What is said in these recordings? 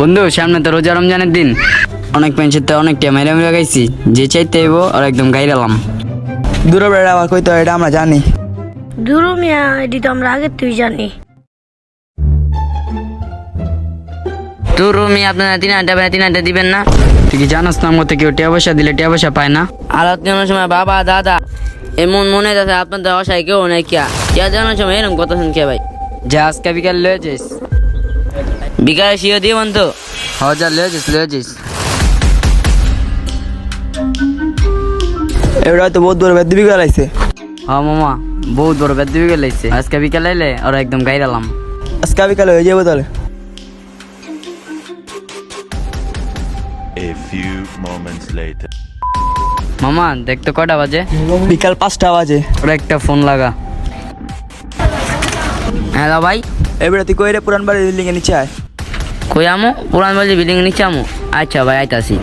বন্ধু সামনে তো রোজা রমজানের দিন, অনেক পেনশন তো অনেক টাইম মেরে মেরে গাইছি, যে চাইতে হইব আর একদম গাইরালাম। দূর বেড়া আবার কইতো এটা আমরা জানি। দুরু মিয়া এটি তো আমরা আগের তুই জানি। তো রুমি আপনারা 3 ঘন্টা দিবেন না? তুই কি জানাস না মতো কেউ টিয়া পয়সা দিলে টিয়া পয়সা পায় না? আলাদা জানার সময় বাবা দাদা এমন মনে আছে আপনাদের অসায় কেউ নাই কিয়া কিয়া জানার সময় এরকম কথা শুন কে ভাই? যা আজকে বিকাল লয়ে যাইস। বিকালে শিও দিবেন তো? যা লয়ে যাইস। এবার হয়তো বহুত দূর বেদ দিবি গেলাইছে। মামা বহুত বড় বেদ দিবি গেলাইছে, আজকে বিকাল আইলে আর একদম গাইরালাম। আজকে বিকালে হয়ে যাবো তাহলে। A few moments later. মামা দেখতো কয়টা বাজে? বিকাল 5টা বাজে। ওর একটা ফোন লাগা। হ্যালো ভাই, এবার তুই কইরে পুরান বাড়ির বিল্ডিং এর নিচে আয়। কই আমু? পুরান বাড়ি বিল্ডিং নিচে আমু? আচ্ছা ভাই আইতাছি।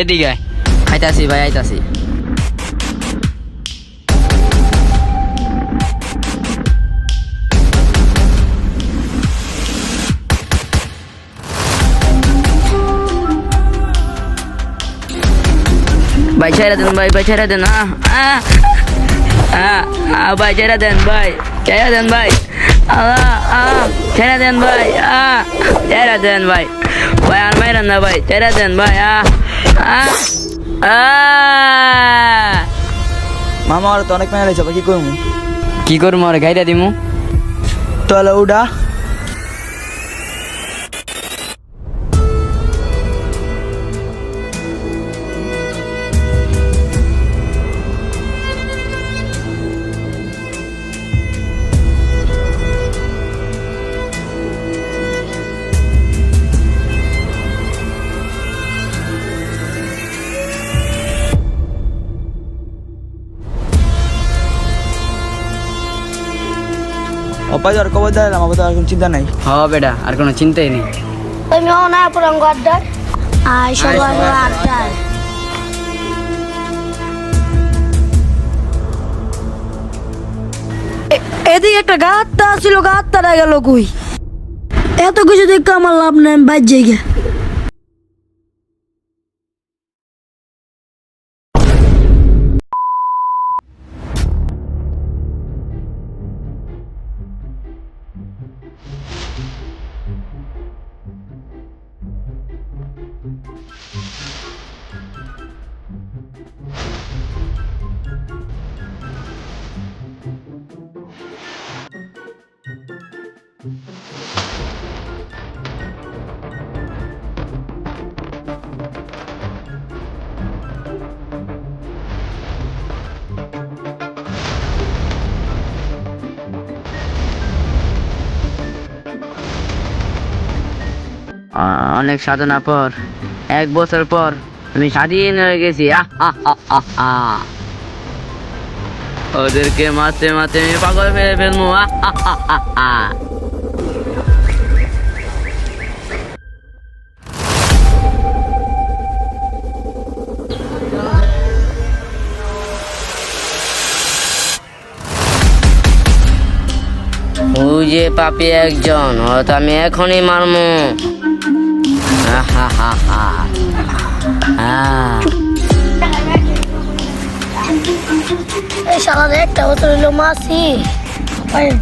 এদিকে আয়। আইতাছি ভাই আইতাছি। ভাই ছেড়ে দেন ভাই, ভাই ছেড়ে দেন। ভাই ছেড়ে দেন ভাই, ছেড়ে দেন ভাই, ছেড়ে দেন ভাই, ছেড়ে দেন ভাই, ভাই আর মাইরেন না ভাই, ছেড়ে দেন ভাই। মামা আর তো অনেক মেয়ে লাইছে, কি করবো? কি করবো আর গাইরা দিমু? তাহলে উডা। অপায় আর কবর দিলাম, আমার তো আর কোনো চিন্তা নাই। বেটা আর কোনো চিন্তাই নেই। তুমি না পুরান গড্ডার আয় সবাই আড্ডায়। এদিকে একটা গাত্তা ছিল, গাত্তাটা গেল কই? এত কিছু দেখতে আমার লাভ নাই, আমি বাইর যাই গে। অনেক সাধনা পর 1 বছর পর আমি স্বাধীন হয়ে গেছি। ওদেরকে মারতে মারতে আমি পাগল ফেলে ফেলবো। ওই যে পাপি একজন, ও তো আমি এখনই মারমু। এই শালা একটা বছর হইলো মাসি,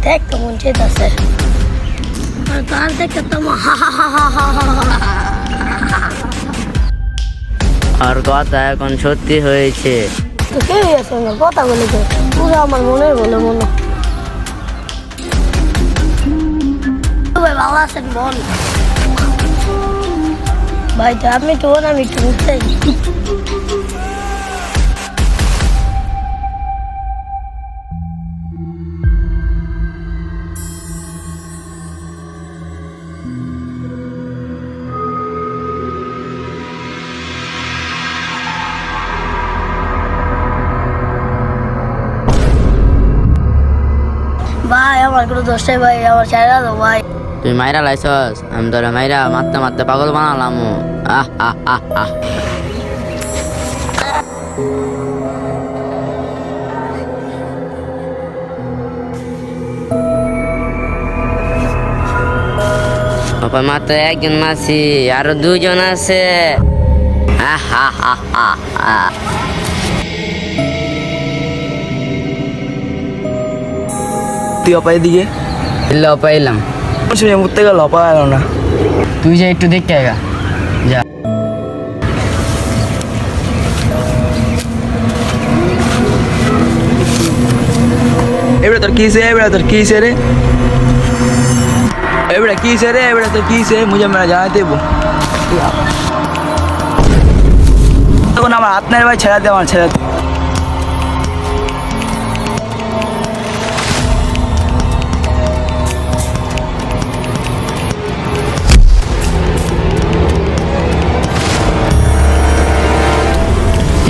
দেখতে মন চাইতেছে। তার দেখতে তো আর কথা এখন সত্যি হয়েছে। তো কে আছে না কথা বলে, তো পুরো আমার মনের বলে মনে। ভাই ভালো আছেন বল? ভাই তো আপনি তো আমি একটু উঠতে। ভাই আমার কোনো দোষ নেই ভাই, আমার ছেড়ে দাও ভাই। তুই মাইরা লাইছস, আমি তোরা মাইরা মারতে মারতে পাগল বানালাম। আহ আহ আহ আহ বাবা মাত্র একজন মাসি, আরো দুজন আছে। আহ আহ আহ আহ আহ তুই অপায় দিকে এলে পাইলাম। শুনে মুততে গেল, অপা এলো না। তুই যা একটু দেখতে আয়গা যা। এবারে তোর কিসে, এবারে তোর কিসে রে, এবারে কিসে রে, এবারে তোর কিসে, মুঝে মেরা জানাই দেবো। তখন আমার হাত নাই ভাই, ছেড়া দে আমার, ছেড়া দে।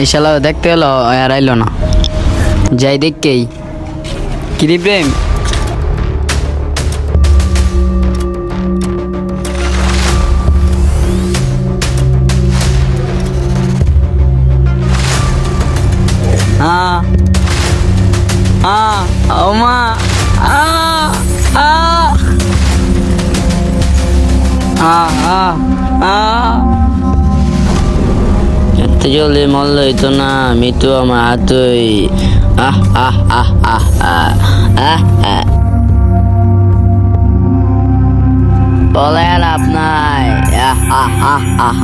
এই শালা দেখতে এলো আর আইলো না, যাই দেখকেই। কিরে প্রেম, ওমা এত জলদি মরলই তো না, মৃত্যু আমার হাতই। আহ আহ আহ আহ আহ আহ আহ বলে লাভ নাই। আহ আহ আহ আহ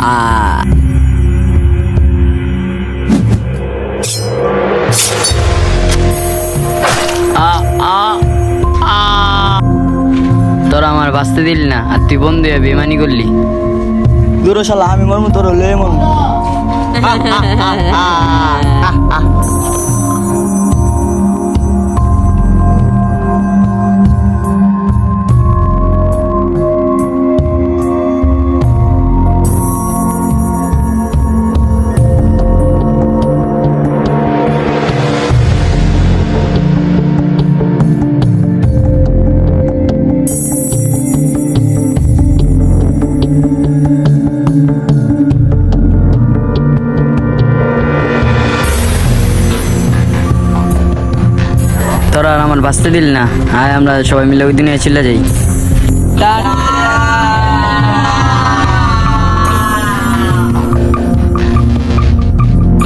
আহ তোরা আমার বাঁচতে দিলি না, আর তুই বন্ধু হয়ে বেমানি করলি। দূর শালা, আমি মরমু তোর লয়ে মরমু। তোরা আর আমার বাঁচতে দিল না, আয় আমরা সবাই মিলে ওই দিনে চলে যাই।